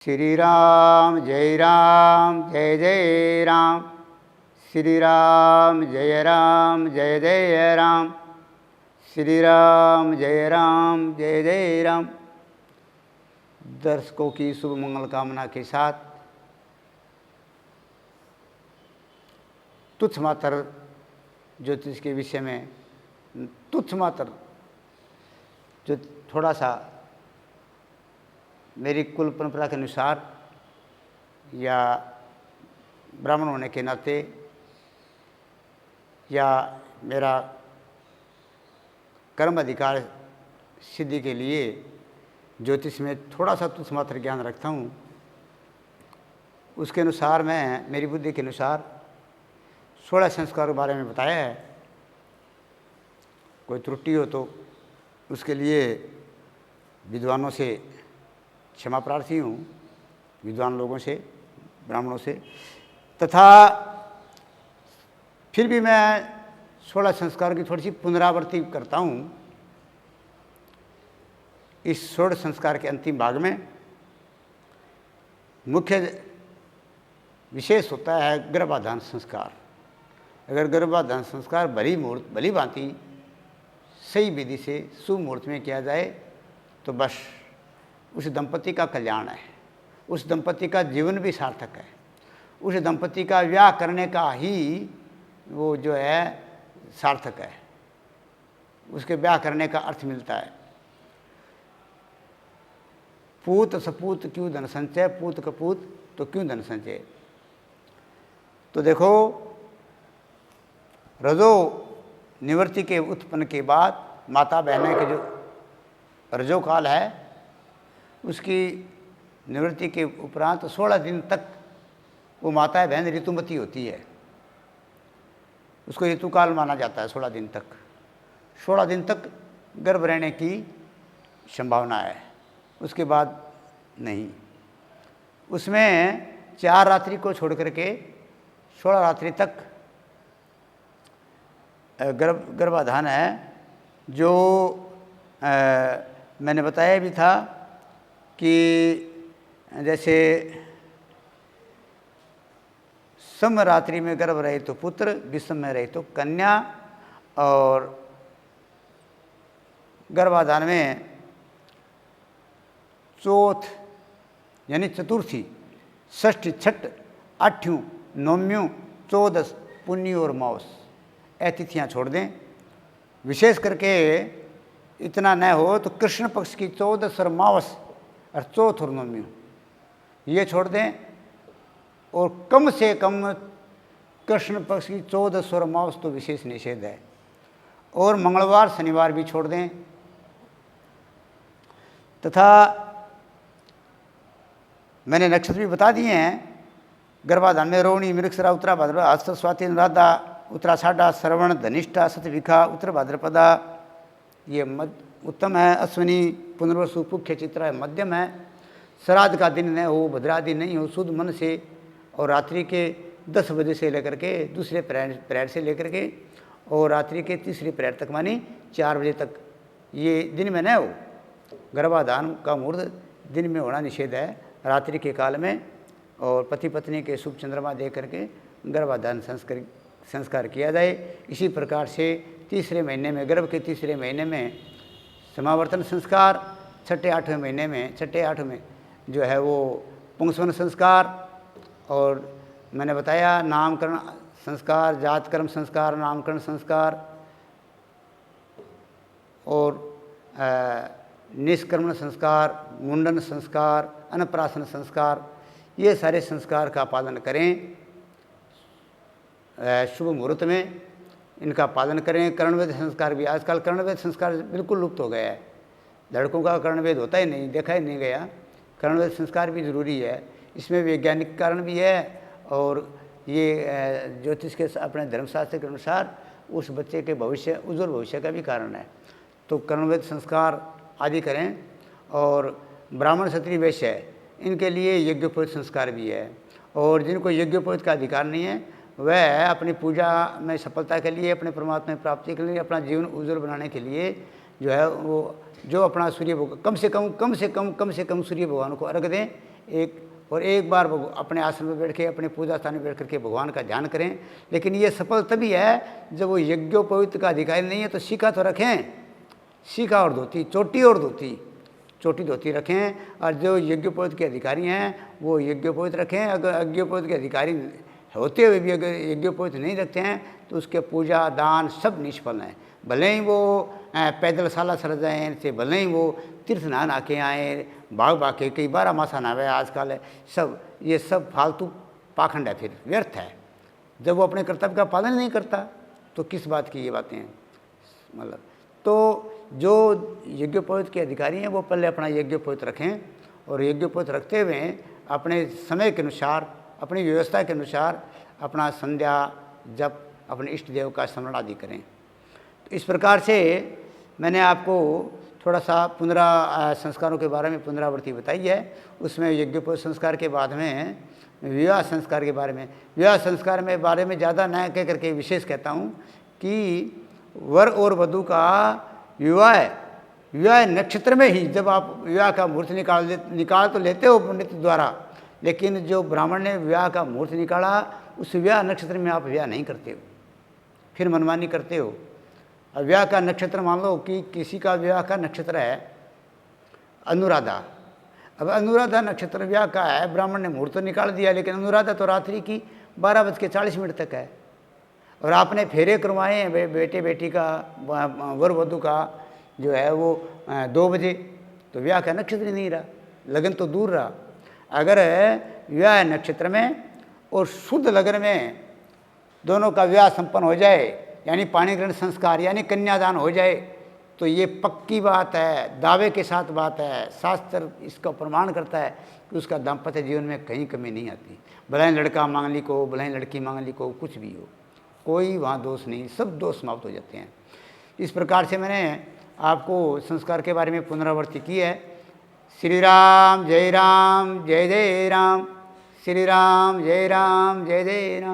श्री राम जय जय राम। श्री राम जय जय राम। श्री राम जय जय राम। दर्शकों की शुभ मंगल कामना के साथ तुच्छ मात्र ज्योतिष के विषय में तुच्छ मात्र जो थोड़ा सा मेरी कुल परंपरा के अनुसार या ब्राह्मण होने के नाते या मेरा कर्म अधिकार सिद्धि के लिए ज्योतिष में थोड़ा सा तुच्छ मात्र ज्ञान रखता हूँ। उसके अनुसार मैं मेरी बुद्धि के अनुसार 16 संस्कारों के बारे में बताया है। कोई त्रुटि हो तो उसके लिए विद्वानों से क्षमा प्रार्थी हूँ, विद्वान लोगों से, ब्राह्मणों से। तथा फिर भी मैं 16 संस्कारों की थोड़ी सी पुनरावृत्ति करता हूँ। इस 16 संस्कार के अंतिम भाग में मुख्य विशेष होता है गर्भाधान संस्कार। अगर गर्भाधान संस्कार भली भांति सही विधि से शुभ मुहूर्त में किया जाए तो बस उस दंपति का कल्याण है, उस दंपति का जीवन भी सार्थक है, उस दंपति का विवाह करने का ही वो जो है सार्थक है, उसके ब्याह करने का अर्थ मिलता है। पूत सपूत क्यों धन संचय, पूत कपूत तो क्यों धन संचय। तो देखो, रजो निवृत्ति के उत्पन्न के बाद माता बहनें के जो रजो काल है उसकी निवृत्ति के उपरांत 16 दिन तक वो माता बहन ऋतुमती होती है। उसको ऋतुकाल माना जाता है। 16 दिन तक 16 दिन तक गर्भ रहने की संभावना है, उसके बाद नहीं। उसमें 4 रात्रि को छोड़ करके 16 रात्रि तक गर्भाधान है। जो मैंने बताया भी था कि जैसे सम रात्रि में गर्भ रहे तो पुत्र, विषम में रहे तो कन्या, और गर्भाधान में चौथ यानी चतुर्थी, षष्ठी, छठ, आठवीं, नौवीं, 14 पुण्य और मावस तिथियाँ छोड़ दें। विशेष करके इतना न हो तो कृष्ण पक्ष की 14 और मावस और चौथ और नौवीं ये छोड़ दें, और कम से कम कृष्ण पक्ष की 14 और मावस तो विशेष निषेध है, और मंगलवार शनिवार भी छोड़ दें। तथा मैंने नक्षत्र भी बता दिए हैं। गर्भाधान में रोहिणी, मृगशिरा, उत्तरा भाद्रपदा, हस्त, स्वाति, अनुराधा, उत्तराषाढ़ा, श्रवण, धनिष्ठा, शतभिखा, उत्तर भाद्रपदा ये उत्तम है। अश्विनी, पुनर्वसु, पुख्य, चित्रा है मध्यम है। श्राद्ध का दिन न हो, भद्रादि नहीं हो, शुद्ध मन से, और रात्रि के 10 बजे से लेकर के दूसरे प्रहर से लेकर के और रात्रि के तीसरे प्रहर तक मानी 4 बजे तक ये दिन में न हो। गर्भाधान का मुहूर्त दिन में होना निषेध है, रात्रि के काल में, और पति पत्नी के शुभ चंद्रमा देख करके गर्भाधान संस्कार किया जाए। इसी प्रकार से तीसरे महीने में, गर्भ के तीसरे महीने में समावर्तन संस्कार, छठे आठवें महीने में, छठे आठवें में जो है वो पुंसवन संस्कार, और मैंने बताया नामकरण संस्कार, जातकर्म संस्कार, नामकरण संस्कार और निष्कर्मण संस्कार, मुंडन संस्कार, अन्नप्राशन संस्कार, ये सारे संस्कार का पालन करें। शुभ मुहूर्त में इनका पालन करें। कर्णवेद संस्कार भी, आजकल कर्णवेद संस्कार बिल्कुल लुप्त हो गया है। लड़कों का कर्णवेद होता ही नहीं, देखा ही नहीं गया। कर्णवेद संस्कार भी ज़रूरी है। इसमें वैज्ञानिक कारण भी है, और ये ज्योतिष के अपने धर्मशास्त्र के अनुसार उस बच्चे के भविष्य, उज्ज्वल भविष्य का भी कारण है। तो कर्णवेद संस्कार आदि करें। और ब्राह्मण, क्षत्रिय, वैश्य इनके लिए यज्ञोपवीत संस्कार भी है, और जिनको यज्ञोपवीत का अधिकार नहीं है वह अपनी पूजा में सफलता के लिए, अपने परमात्मा में प्राप्ति के लिए, अपना जीवन उज्ज्वल बनाने के लिए जो है वो जो अपना सूर्य भगवान कम से कम सूर्य भगवान को अर्घ दें। एक बार अपने आसन में बैठ के, अपने पूजा स्थान में बैठ करके भगवान का ध्यान करें। लेकिन ये सफल तभी है जब वो यज्ञोपवीत का अधिकारी नहीं है तो शिखा तो रखें, शिखा और धोती, चोटी और धोती, चोटी धोती रखें। और जो यज्ञोपवीत के अधिकारी हैं वो यज्ञोपवीत रखें। अगर यज्ञोपवीत के अधिकारी होते हुए भी अगर यज्ञोपवीत नहीं रखते हैं तो उसके पूजा दान सब निष्फल हैं। भले ही वो पैदल साला सर जाएँ से, भले ही वो तीर्थ नहा के आए, बाग बाके कई 12 मासा नहावे आजकल है, सब ये सब फालतू पाखंड है, फिर व्यर्थ है। जब वो अपने कर्तव्य का पालन नहीं करता तो किस बात की ये बातें हैं, मतलब। तो जो यज्ञोपवीत के अधिकारी हैं वो पहले अपना यज्ञोपवीत रखें और यज्ञोपवीत रखते हुए अपने समय के अनुसार, अपनी व्यवस्था के अनुसार अपना संध्या जप, अपने इष्ट देव का स्मरण आदि करें। तो इस प्रकार से मैंने आपको थोड़ा सा संस्कारों के बारे में पुनरावृत्ति बताई है। उसमें यज्ञोपवीत संस्कार के बाद में विवाह संस्कार के बारे में, विवाह संस्कार में बारे में ज़्यादा न कह करके विशेष कहता हूँ कि वर और वधू का विवाह नक्षत्र में ही, जब आप विवाह का मुहूर्त निकाल तो लेते हो पंडित द्वारा, लेकिन जो ब्राह्मण ने विवाह का मुहूर्त निकाला उस विवाह नक्षत्र में आप विवाह नहीं करते हो, फिर मनमानी करते हो। अब विवाह का नक्षत्र मान लो कि किसी का विवाह का नक्षत्र है अनुराधा। अब अनुराधा नक्षत्र विवाह का है, ब्राह्मण ने मुहूर्त तो निकाल दिया, लेकिन अनुराधा तो रात्रि की 12:40 तक है और आपने फेरे करवाए हैं बेटे बेटी का, वर वधू का जो है वो 2 बजे, तो विवाह का नक्षत्र ही नहीं रहा, लगन तो दूर रहा। अगर विवाह नक्षत्र में और शुद्ध लगन में दोनों का विवाह संपन्न हो जाए, यानी पाणी ग्रहण संस्कार यानी कन्यादान हो जाए, तो ये पक्की बात है, दावे के साथ बात है, शास्त्र इसका प्रमाण करता है कि उसका दाम्पत्य जीवन में कहीं कमी नहीं आती। भले ही लड़का मांगलिक हो, भले ही लड़की मांगलिक हो, कुछ भी हो, कोई वहाँ दोष नहीं, सब दोष समाप्त हो जाते हैं। इस प्रकार से मैंने आपको संस्कार के बारे में पुनरावृत्ति की है। श्री राम जय जय राम, श्री राम जय राम जय जय राम।